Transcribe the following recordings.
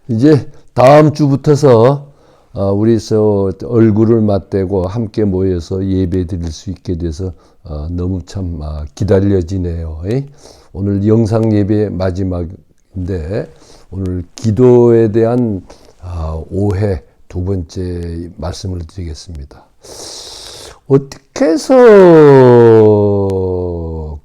이제 다음 주부터서 우리 얼굴을 맞대고 함께 모여서 예배 드릴 수 있게 돼서 너무 참 기다려지네요. 오늘 영상 예배 마지막인데 오늘 기도에 대한 오해 두 번째 말씀을 드리겠습니다. 어떻게 해서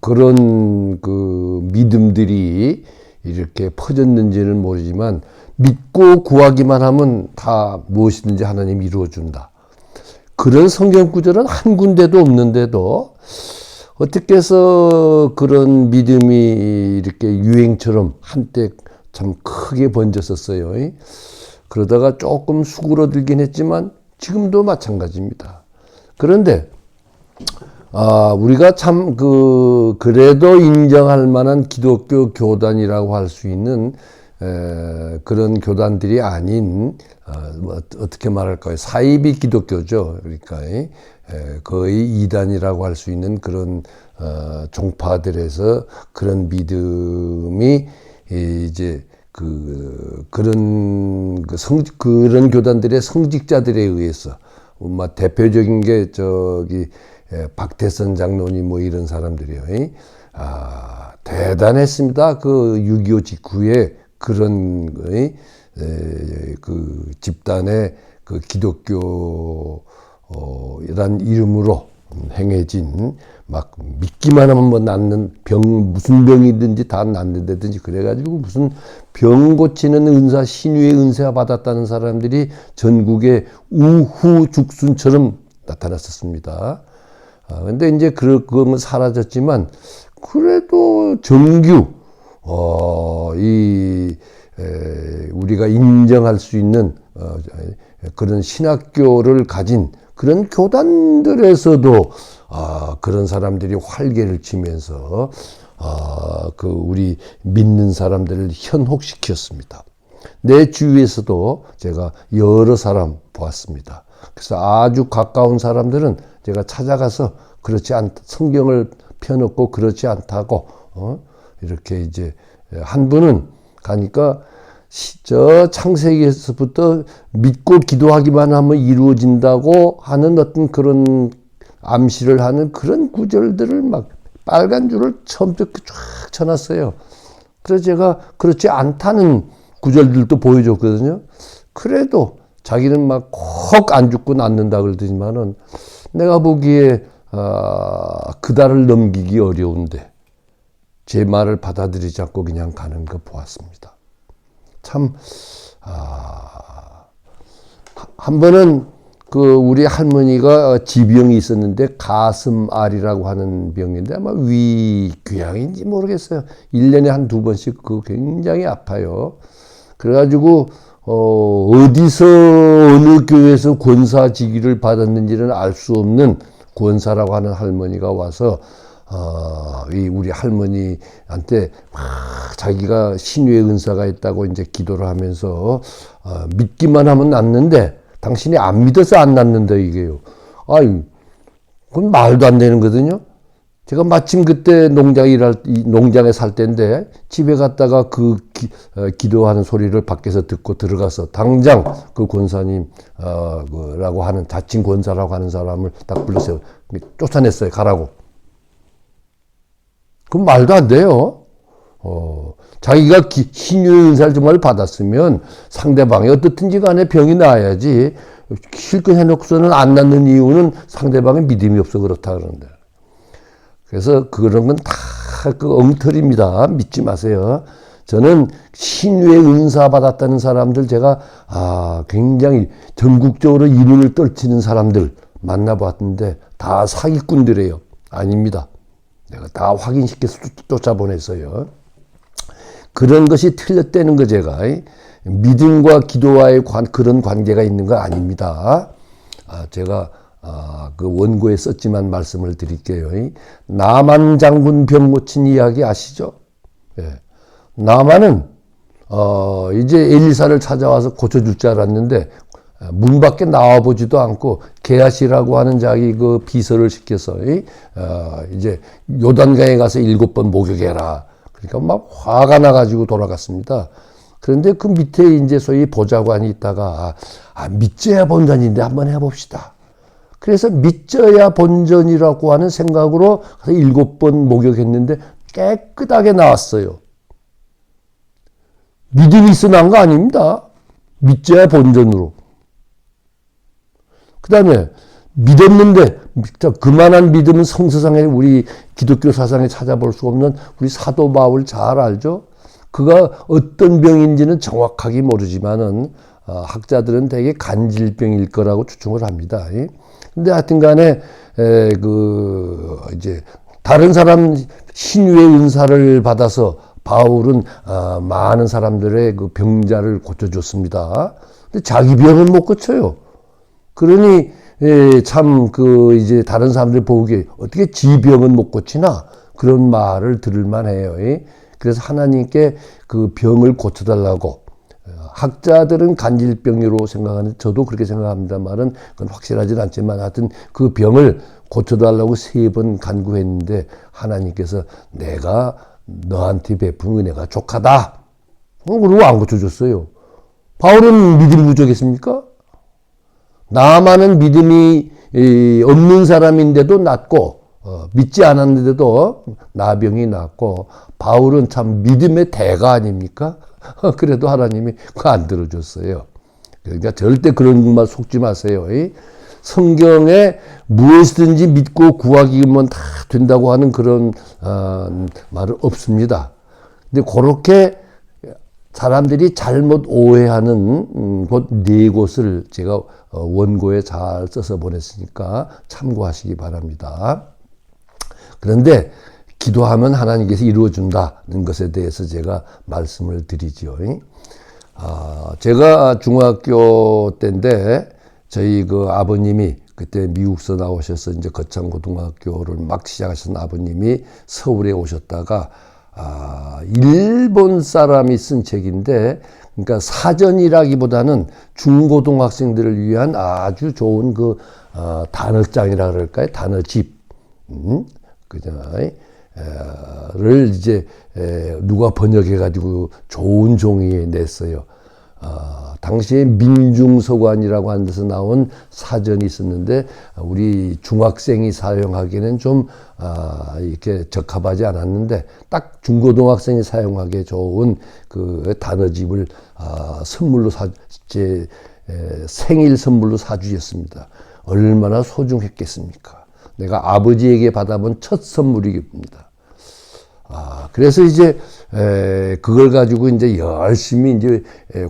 그런 그 믿음들이 이렇게 퍼졌는지는 모르지만 믿고 구하기만 하면 다 무엇이든지 하나님이 이루어준다. 그런 성경 구절은 한 군데도 없는데도 어떻게 해서 그런 믿음이 이렇게 유행처럼 한때 참 크게 번졌었어요. 그러다가 조금 수그러들긴 했지만 지금도 마찬가지입니다. 그런데 우리가 참 그래도 인정할 만한 기독교 교단이라고 할 수 있는 그런 교단들이 아닌 어떻게 말할까요? 사이비 기독교죠. 그러니까 거의 이단이라고 할 수 있는 그런 종파들에서 그런 믿음이 이제 그런 교단들의 성직자들에 의해서 대표적인 게 박태선 장로님 뭐 이런 사람들이요. 대단했습니다. 그 6.25 직후에 그런 그 집단의 그 기독교란 이름으로 행해진 막 믿기만 하면 뭐 낫는 무슨 병이든지 다 낫는다든지 그래가지고 무슨 병 고치는 은사 신유의 은사 받았다는 사람들이 전국에 우후죽순처럼 나타났었습니다. 근데 이제 그건 사라졌지만 그래도 정규 우리가 인정할 수 있는 그런 신학교를 가진 그런 교단들에서도 그런 사람들이 활개를 치면서 우리 믿는 사람들을 현혹시켰습니다. 내 주위에서도 제가 여러 사람 보았습니다. 그래서 아주 가까운 사람들은 제가 찾아가서 성경을 펴놓고 그렇지 않다고 이렇게 이제 한 분은 가니까 저 창세기에서부터 믿고 기도하기만 하면 이루어진다고 하는 어떤 그런 암시를 하는 그런 구절들을 막 빨간 줄을 처음부터 쫙 쳐놨어요. 그래서 제가 그렇지 않다는 구절들도 보여줬거든요. 그래도 자기는 막 콕 안 죽고 낫는다 그러더니만은 내가 보기에 그 달을 넘기기 어려운데 제 말을 받아들이지 않고 그냥 가는 거 보았습니다. 참, 한 번은 우리 할머니가 지병이 있었는데 가슴알이라고 하는 병인데 아마 위궤양인지 모르겠어요. 1년에 한두 번씩 굉장히 아파요. 그래가지고, 어디서 어느 교회에서 권사직위를 받았는지는 알 수 없는 권사라고 하는 할머니가 와서 우리 할머니한테 막 자기가 신유의 은사가 있다고 이제 기도를 하면서 믿기만 하면 낫는데 당신이 안 믿어서 안 낫는다 이게요. 그건 말도 안 되는 거거든요. 제가 마침 그때 농장에 살 때인데 집에 갔다가 기도하는 소리를 밖에서 듣고 들어가서 당장 그 권사님 라고 하는 자칭 권사라고 하는 사람을 딱 불러서 쫓아냈어요. 가라고. 그건 말도 안 돼요. 자기가 신유의 은사를 정말 받았으면 상대방이 어떻든지 간에 병이 나아야지 실컷 해놓고서는 안 낫는 이유는 상대방의 믿음이 없어 그렇다 그러는데. 그래서 그런 건 다 엉터리입니다. 믿지 마세요. 저는 신유의 은사 받았다는 사람들 제가 굉장히 전국적으로 이름을 떨치는 사람들 만나봤는데 다 사기꾼들이에요. 아닙니다. 내가 다 확인시켜서 쫓아보냈어요. 그런 것이 틀렸다는 거 제가 믿음과 기도와의 그런 관계가 있는 거 아닙니다. 제가 그 원고에 썼지만 말씀을 드릴게요. 나만 장군 병 고친 이야기 아시죠? 예. 나만은 이제 엘리사를 찾아와서 고쳐줄 줄 알았는데 문 밖에 나와보지도 않고 게하시라고 하는 자기 그 비서를 시켜서 이제 요단강에 가서 7번 목욕해라. 그러니까 막 화가 나가지고 돌아갔습니다. 그런데 그 밑에 이제 소위 보좌관이 있다가, 믿져야 본전인데 한번 해봅시다. 그래서 믿져야 본전이라고 하는 생각으로 7번 목욕했는데 깨끗하게 나왔어요. 믿음이 있어 나온 거 아닙니다. 믿져야 본전으로. 그 다음에 믿었는데 그만한 믿음은 성서상에 우리 기독교 사상에 찾아볼 수 없는 우리 사도 바울 잘 알죠? 그가 어떤 병인지는 정확하게 모르지만은 학자들은 대개 간질병일 거라고 추정을 합니다. 근데 하여튼 간에 이제 다른 사람 신유의 은사를 받아서 바울은 많은 사람들의 그 병자를 고쳐줬습니다. 근데 자기 병은 못 고쳐요. 그러니 참 이제 다른 사람들이 보기에 어떻게 지 병은 못 고치나 그런 말을 들을 만해요. 그래서 하나님께 그 병을 고쳐달라고 학자들은 간질병으로 생각하는데 저도 그렇게 생각합니다만은 그건 확실하진 않지만 하여튼 그 병을 고쳐달라고 3번 간구했는데 하나님께서 내가 너한테 베푼 은혜가 족하다. 그리고 안 고쳐줬어요. 바울은 믿음이 부족했습니까? 나만은 믿음이 없는 사람인데도 낫고 믿지 않았는데도 나병이 낫고 바울은 참 믿음의 대가 아닙니까? 그래도 하나님이 그거 안 들어줬어요. 그러니까 절대 그런 말 속지 마세요. 성경에 무엇이든지 믿고 구하기만 다 된다고 하는 그런 말은 없습니다. 근데 그렇게 사람들이 잘못 오해하는 곳 4곳을 제가 원고에 잘 써서 보냈으니까 참고하시기 바랍니다. 그런데 기도하면 하나님께서 이루어준다는 것에 대해서 제가 말씀을 드리죠. 제가 중학교 때인데 저희 그 아버님이 그때 미국서 나오셔서 이제 거창고등학교를 막 시작하신 아버님이 서울에 오셨다가 일본 사람이 쓴 책인데 그러니까 사전이라기보다는 중고등학생들을 위한 아주 좋은 그 단어장이라 그럴까요? 단어집. 를 이제 누가 번역해가지고 좋은 종이에 냈어요. 당시에 민중서관이라고 하는 데서 나온 사전이 있었는데 우리 중학생이 사용하기에는 좀 이렇게 적합하지 않았는데 딱 중고등학생이 사용하기에 좋은 그 단어집을 선물로 제 생일 선물로 사주셨습니다. 얼마나 소중했겠습니까? 내가 아버지에게 받아본 첫 선물입니다. 그래서 이제, 그걸 가지고 이제 열심히 이제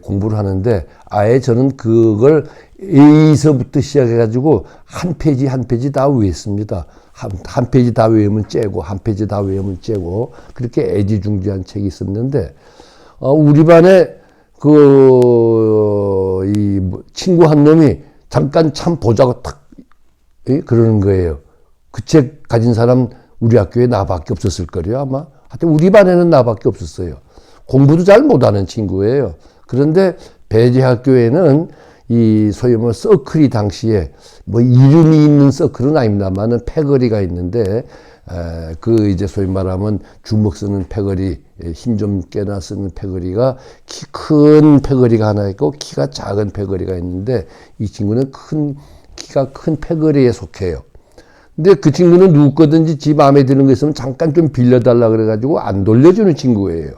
공부를 하는데, 아예 저는 그걸 A서부터 시작해가지고 한 페이지 한 페이지 다 외웠습니다. 한 페이지 다 외우면 째고, 한 페이지 다 외우면 째고, 그렇게 애지중지한 책이 있었는데, 우리 반에 이 친구 한 놈이 잠깐 참 보자고 탁, 그러는 거예요. 그 책 가진 사람 우리 학교에 나밖에 없었을 거예요, 아마. 하여튼 우리 반에는 나밖에 없었어요. 공부도 잘 못하는 친구예요. 그런데 배제학교에는 이 소위 뭐 서클이 당시에 뭐 이름이 있는 서클은 아닙니다만은 패거리가 있는데 그 이제 소위 말하면 주먹 쓰는 패거리, 힘 좀 깨나 쓰는 패거리가 키 큰 패거리가 하나 있고 키가 작은 패거리가 있는데 이 친구는 키가 큰 패거리에 속해요. 근데 그 친구는 누구 거든지 지 마음에 드는 거 있으면 잠깐 좀 빌려달라 그래가지고 안 돌려주는 친구예요.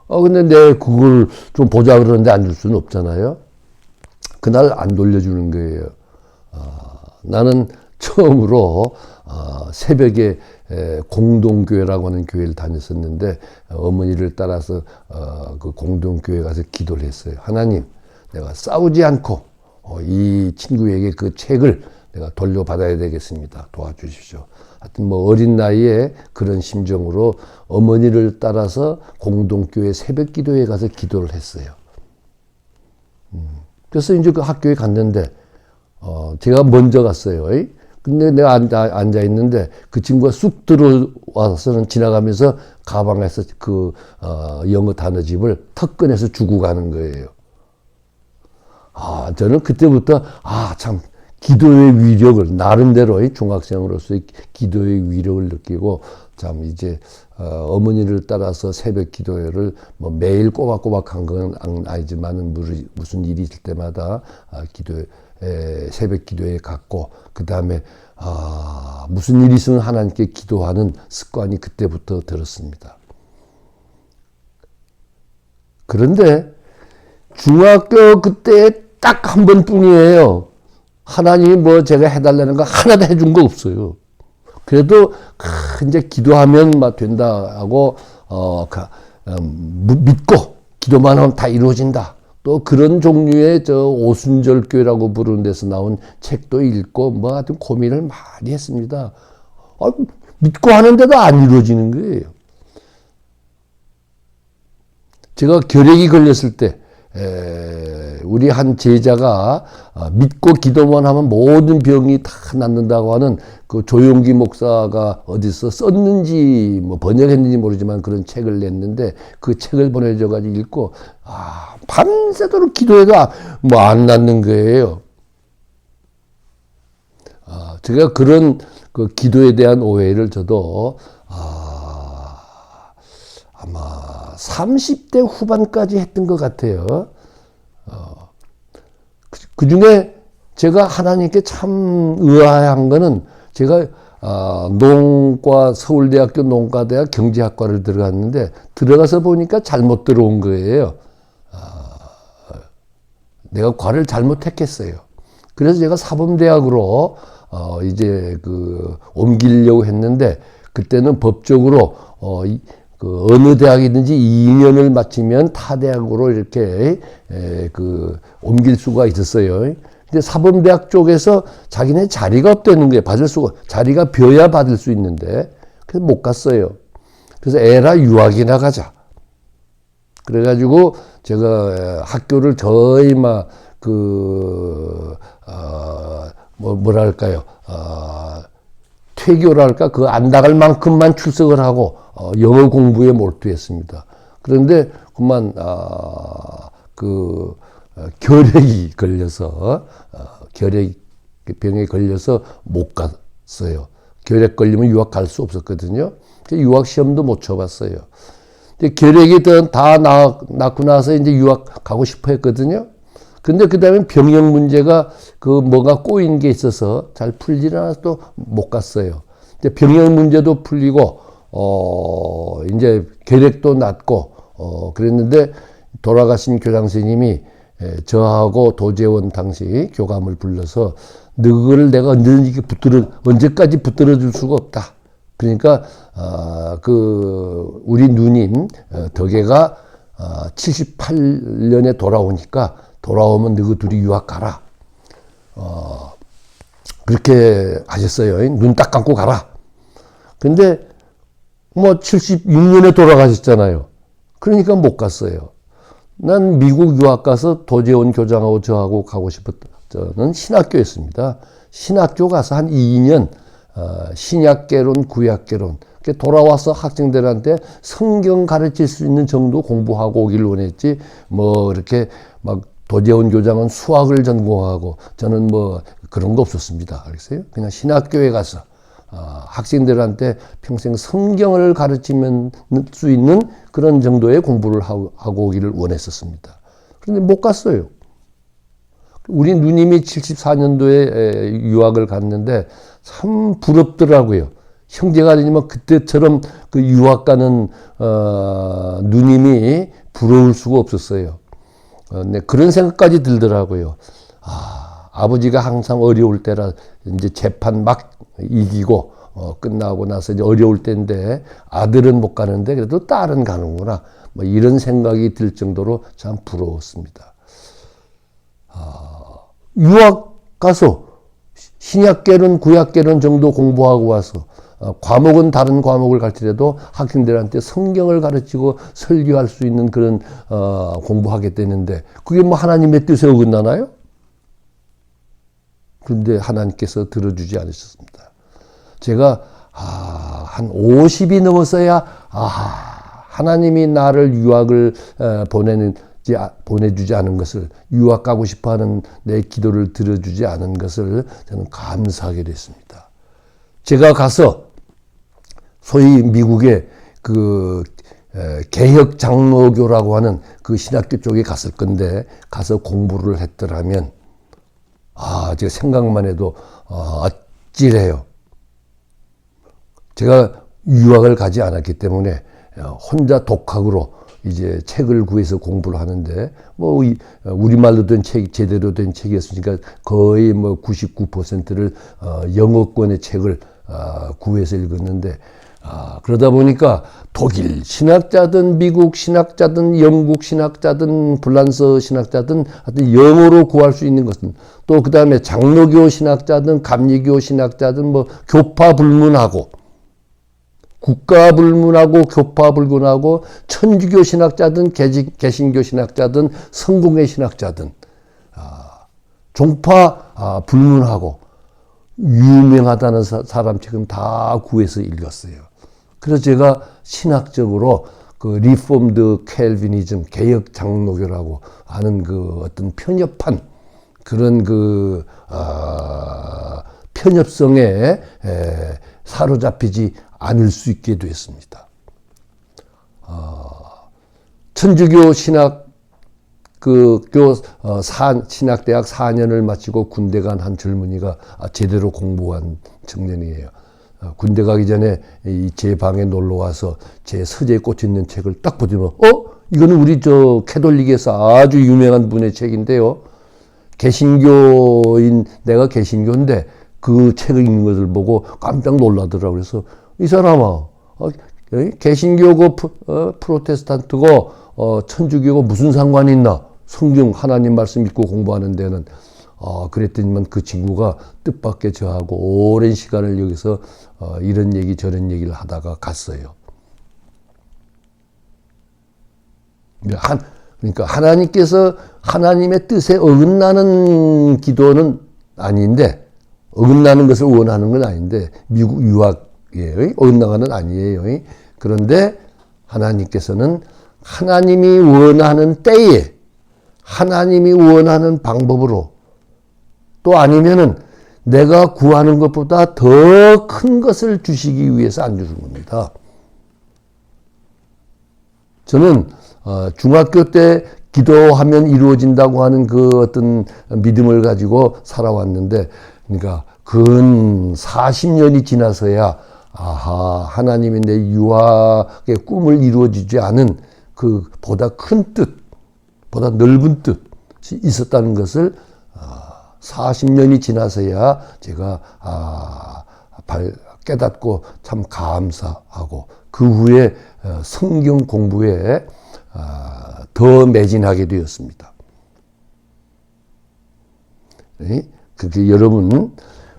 근데 내가 그걸 좀 보자 그러는데 안 줄 수는 없잖아요. 그날 안 돌려주는 거예요. 나는 처음으로, 새벽에 공동교회라고 하는 교회를 다녔었는데, 어머니를 따라서, 그 공동교회 가서 기도를 했어요. 하나님, 내가 싸우지 않고, 이 친구에게 그 책을 내가 돌려받아야 되겠습니다. 도와주십시오. 하여튼 뭐 어린 나이에 그런 심정으로 어머니를 따라서 공동교회 새벽 기도에 가서 기도를 했어요. 그래서 이제 그 학교에 갔는데, 제가 먼저 갔어요. 근데 내가 앉아 있는데 그 친구가 쑥 들어와서는 지나가면서 가방에서 영어 단어집을 턱 꺼내서 주고 가는 거예요. 저는 그때부터, 참, 기도의 위력을 나름대로의 중학생으로서의 기도의 위력을 느끼고 참 이제 어머니를 따라서 새벽 기도회를 뭐 매일 꼬박꼬박 한 건 아니지만은 무슨 일이 있을 때마다 새벽 기도회에 갔고 그 다음에 무슨 일이 있으면 하나님께 기도하는 습관이 그때부터 들었습니다. 그런데 중학교 그때 딱 한 번뿐이에요. 하나님이 뭐 제가 해달라는 거 하나도 해준 거 없어요. 그래도 이제 기도하면 막 된다 하고 믿고 기도만 하면 다 이루어진다. 또 그런 종류의 오순절교회라고 부르는 데서 나온 책도 읽고 뭐 하여튼 고민을 많이 했습니다. 믿고 하는데도 안 이루어지는 거예요. 제가 결핵이 걸렸을 때 우리 한 제자가 믿고 기도만 하면 모든 병이 다 낫는다고 하는 그 조용기 목사가 어디서 썼는지 뭐 번역했는지 모르지만 그런 책을 냈는데 그 책을 보내줘가지고 읽고 밤새도록 기도해도 뭐 안 낫는 거예요. 제가 그런 그 기도에 대한 오해를 저도 아마 30대 후반까지 했던 것 같아요. 그 중에 제가 하나님께 참 의아한 거는 제가 서울대학교 농과대학 경제학과를 들어갔는데 들어가서 보니까 잘못 들어온 거예요. 내가 과를 잘못 택했어요. 그래서 제가 사범대학으로 이제 옮기려고 했는데 그때는 법적으로 어느 대학이든지 2년을 마치면 타 대학으로 이렇게 옮길 수가 있었어요. 근데 사범대학 쪽에서 자기네 자리가 없다는 거예요. 자리가 비어야 받을 수 있는데 그래서 못 갔어요. 그래서 에라 유학이나 가자. 그래가지고 제가 학교를 거의 뭐랄까요. 퇴교랄까 그 안 나갈 만큼만 출석을 하고 영어 공부에 몰두했습니다. 그런데 그만 결핵이 걸려서 결핵병에 걸려서 못 갔어요. 결핵 걸리면 유학 갈 수 없었거든요. 유학 시험도 못 쳐봤어요. 근데 결핵이 다 낫고 나서 이제 유학 가고 싶어 했거든요. 근데 그 다음에 병역 문제가 뭐가 꼬인 게 있어서 잘 풀지 않아서 또 못 갔어요. 이제 병역 문제도 풀리고, 이제 결핵도 낫고, 그랬는데 돌아가신 교장 선생님이 저하고 도재원 당시 교감을 불러서 너를 내가 언제까지 붙들어 줄 수가 없다. 그러니까, 우리 누님, 덕애가 78년에 돌아오니까 돌아오면 너희 둘이 유학 가라. 그렇게 하셨어요. 눈 딱 감고 가라. 근데 뭐 76년에 돌아가셨잖아요. 그러니까 못 갔어요. 난 미국 유학 가서 도재원 교장하고 저하고 가고 싶었던 저는 신학교였습니다. 신학교 가서 한 2년 신약개론, 구약개론 돌아와서 학생들한테 성경 가르칠 수 있는 정도 공부하고 오길 원했지 뭐 이렇게 막 도재원 교장은 수학을 전공하고 저는 뭐 그런 거 없었습니다. 알겠어요? 그냥 신학교에 가서 학생들한테 평생 성경을 가르치면 수 있는 그런 정도의 공부를 하고 오기를 원했었습니다. 그런데 못 갔어요. 우리 누님이 74년도에 유학을 갔는데 참 부럽더라고요. 형제가 아니면 그때처럼 그 유학 가는 누님이 부러울 수가 없었어요. 네, 그런 생각까지 들더라고요. 아버지가 항상 어려울 때라 이제 재판 막 이기고 끝나고 나서 이제 어려울 때인데 아들은 못 가는데 그래도 딸은 가는구나. 뭐 이런 생각이 들 정도로 참 부러웠습니다. 유학 가서 신약계론, 구약계론 정도 공부하고 와서 과목은 다른 과목을 가르치더라도 학생들한테 성경을 가르치고 설교할 수 있는 그런 공부하게 되는데 그게 뭐 하나님의 뜻에 어긋나나요? 그런데 하나님께서 들어주지 않으셨습니다. 제가 한 50이 넘어서야 하나님이 나를 유학을 보내는 보내주지 않은 것을, 유학 가고 싶어하는 내 기도를 들어주지 않은 것을 저는 감사하게 됐습니다. 제가 가서 소위 미국의 그 개혁 장로교라고 하는 그 신학교 쪽에 갔을 건데, 가서 공부를 했더라면 제가 생각만 해도 아찔해요. 제가 유학을 가지 않았기 때문에 혼자 독학으로 이제 책을 구해서 공부를 하는데, 뭐 우리말로 된 책, 제대로 된 책이었으니까 거의 뭐 99%를 영어권의 책을 구해서 읽었는데, 그러다 보니까 독일 신학자든 미국 신학자든 영국 신학자든 불란서 신학자든 하여튼 영어로 구할 수 있는 것은, 또 그 다음에 장로교 신학자든 감리교 신학자든 뭐 교파 불문하고 국가 불문하고 교파 불문하고 천주교 신학자든 개신교 신학자든 성공회 신학자든 종파 불문하고 유명하다는 사람 책은 다 구해서 읽었어요. 그래서 제가 신학적으로 그 리폼드 캘비니즘, 개혁 장로교라고 하는 그 어떤 편협한 그런 그 편협성에 사로잡히지 않을 수 있게 됐습니다. 천주교 신학 신학대학 4년을 마치고 군대 간 한 젊은이가 제대로 공부한 청년이에요. 군대 가기 전에 제 방에 놀러 와서 제 서재에 꽂혀 있는 책을 딱 보더니 이거는 우리 캐톨릭에서 아주 유명한 분의 책인데요. 개신교인, 내가 개신교인데 그 책을 읽는 것을 보고 깜짝 놀라더라고요. 그래서 이 사람아, 개신교고 프로테스탄트고 천주교고 무슨 상관이 있나? 성경 하나님 말씀 읽고 공부하는 데는. 그랬더니만 그 친구가 뜻밖의 저하고 오랜 시간을 여기서 이런 얘기 저런 얘기를 하다가 갔어요. 그러니까 하나님께서 하나님의 뜻에 어긋나는 기도는 아닌데, 어긋나는 것을 원하는 건 아닌데, 미국 유학에 어긋나는 건 아니에요. 그런데 하나님께서는 하나님이 원하는 때에 하나님이 원하는 방법으로, 또 아니면은 내가 구하는 것보다 더 큰 것을 주시기 위해서 안 주는 겁니다. 저는 중학교 때 기도하면 이루어진다고 하는 그 어떤 믿음을 가지고 살아왔는데, 그러니까 근 40년이 지나서야 하나님이 내 유학의 꿈을 이루어지지 않은 그 보다 큰 뜻, 보다 넓은 뜻이 있었다는 것을 40년이 지나서야 제가 깨닫고 참 감사하고, 그 후에 성경 공부에 더 매진하게 되었습니다. 그게 여러분,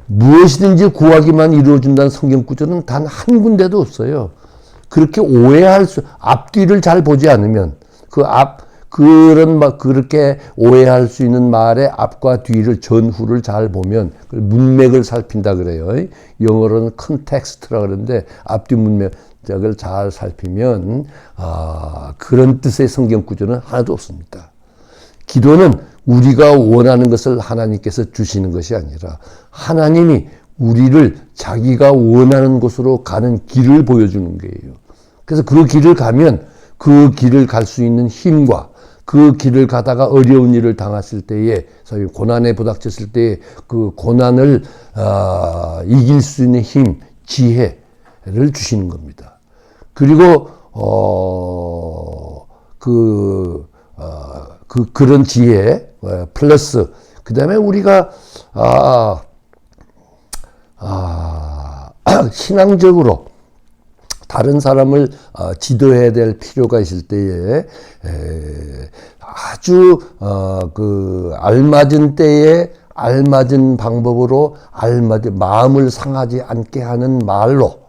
무엇이든지 구하기만 이루어진다는 성경 구절은 단 한 군데도 없어요. 그렇게 앞뒤를 잘 보지 않으면, 그렇게 오해할 수 있는 말의 앞과 뒤를, 전후를 잘 보면, 문맥을 살핀다 그래요. 영어로는 컨텍스트라 그러는데, 앞뒤 문맥을 잘 살피면, 그런 뜻의 성경 구절은 하나도 없습니다. 기도는 우리가 원하는 것을 하나님께서 주시는 것이 아니라, 하나님이 우리를 자기가 원하는 곳으로 가는 길을 보여주는 거예요. 그래서 그 길을 가면 그 길을 갈 수 있는 힘과, 그 길을 가다가 어려운 일을 당했을 때에, 소위 고난에 부닥쳤을 때에 그 고난을 이길 수 있는 힘, 지혜를 주시는 겁니다. 그리고 그런 지혜 플러스, 그 다음에 우리가 신앙적으로 다른 사람을 지도해야 될 필요가 있을 때에 아주 알맞은 때에 알맞은 방법으로 알맞은 마음을 상하지 않게 하는 말로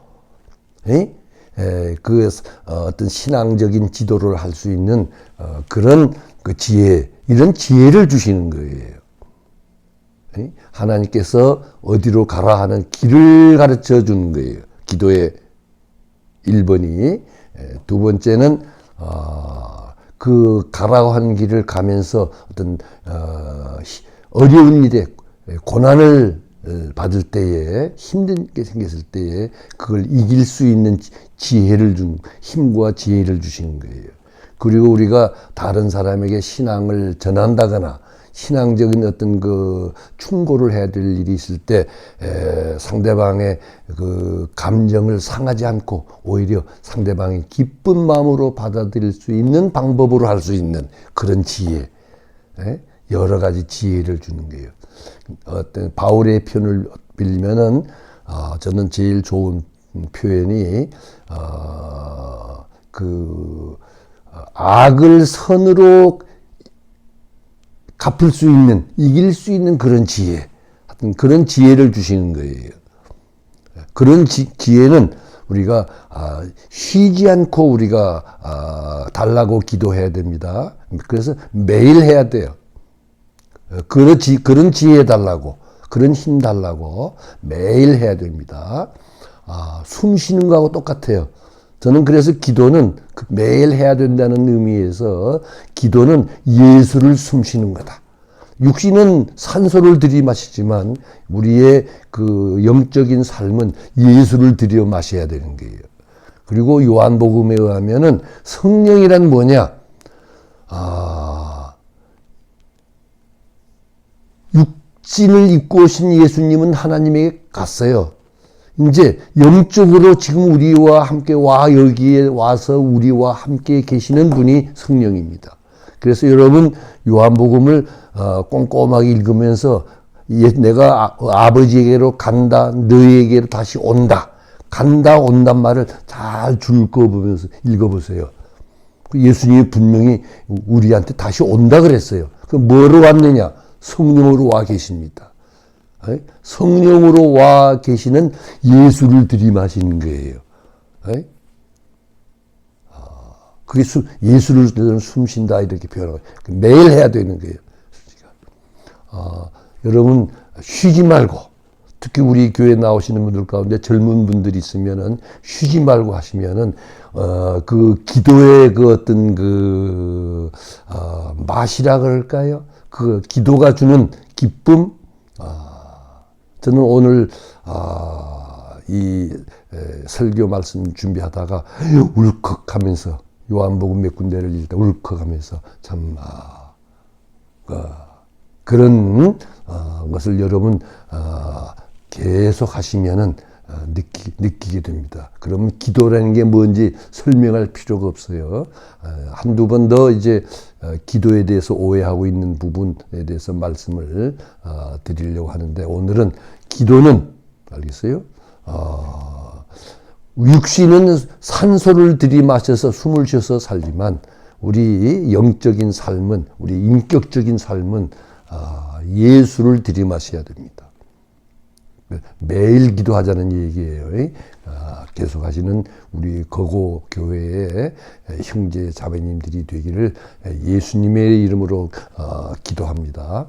어떤 신앙적인 지도를 할 수 있는 그런 그 지혜, 이런 지혜를 주시는 거예요. 하나님께서 어디로 가라 하는 길을 가르쳐 주는 거예요. 기도의 1번이. 두 번째는 그 가라고 한 길을 가면서 어떤 어려운 일에 고난을 받을 때에 힘든 게 생겼을 때에 그걸 이길 수 있는 지혜를 준 힘과 지혜를 주시는 거예요. 그리고 우리가 다른 사람에게 신앙을 전한다거나 신앙적인 어떤 그 충고를 해야 될 일이 있을 때 상대방의 그 감정을 상하지 않고 오히려 상대방이 기쁜 마음으로 받아들일 수 있는 방법으로 할 수 있는 그런 지혜, 여러 가지 지혜를 주는 거예요. 어떤 바울의 표현을 빌리면은 저는 제일 좋은 표현이 악을 선으로 갚을 수 있는, 이길 수 있는 그런 지혜, 하여튼 그런 지혜를 주시는 거예요. 그런 지혜는 우리가 쉬지 않고 우리가 달라고 기도해야 됩니다. 그래서 매일 해야 돼요. 그런 지혜 달라고, 그런 힘 달라고 매일 해야 됩니다. 숨 쉬는 거하고 똑같아요. 저는 그래서 기도는 매일 해야 된다는 의미에서 기도는 예수를 숨쉬는 거다. 육신은 산소를 들이마시지만 우리의 그 영적인 삶은 예수를 들여 마셔야 되는 거예요. 그리고 요한복음에 의하면은 성령이란 뭐냐? 육신을 입고 오신 예수님은 하나님에게 갔어요. 이제 영적으로 지금 우리와 함께 여기에 와서 우리와 함께 계시는 분이 성령입니다. 그래서 여러분 요한복음을 꼼꼼하게 읽으면서 내가 아버지에게로 간다, 너희에게로 다시 온다. 간다, 온단 말을 잘 줄 거 보면서 읽어보세요. 예수님이 분명히 우리한테 다시 온다 그랬어요. 그 뭐로 왔느냐? 성령으로 와 계십니다. 성령으로 와 계시는 예수를 들이마시는 거예요. 그게 예수를 숨쉰다 이렇게 표현하고 매일 해야 되는 거예요. 여러분 쉬지 말고 특히 우리 교회 나오시는 분들 가운데 젊은 분들이 있으면은 쉬지 말고 하시면은 그 기도의 그 어떤 그 맛이라 그럴까요? 그 기도가 주는 기쁨. 저는 오늘 이 설교 말씀 준비하다가 울컥하면서 요한복음 몇 군데를 읽다 울컥하면서 참 그런 것을 여러분 계속 하시면은 느끼게 됩니다. 그러면 기도라는 게 뭔지 설명할 필요가 없어요. 한두 번 더 이제 기도에 대해서 오해하고 있는 부분에 대해서 말씀을 드리려고 하는데 오늘은 기도는 알겠어요? 육신은 산소를 들이마셔서 숨을 쉬어서 살지만 우리 영적인 삶은 우리 인격적인 삶은 예수를 들이마셔야 됩니다. 매일 기도하자는 얘기예요. 계속 하시는 우리 거고 교회의 형제 자매님들이 되기를 예수님의 이름으로 기도합니다.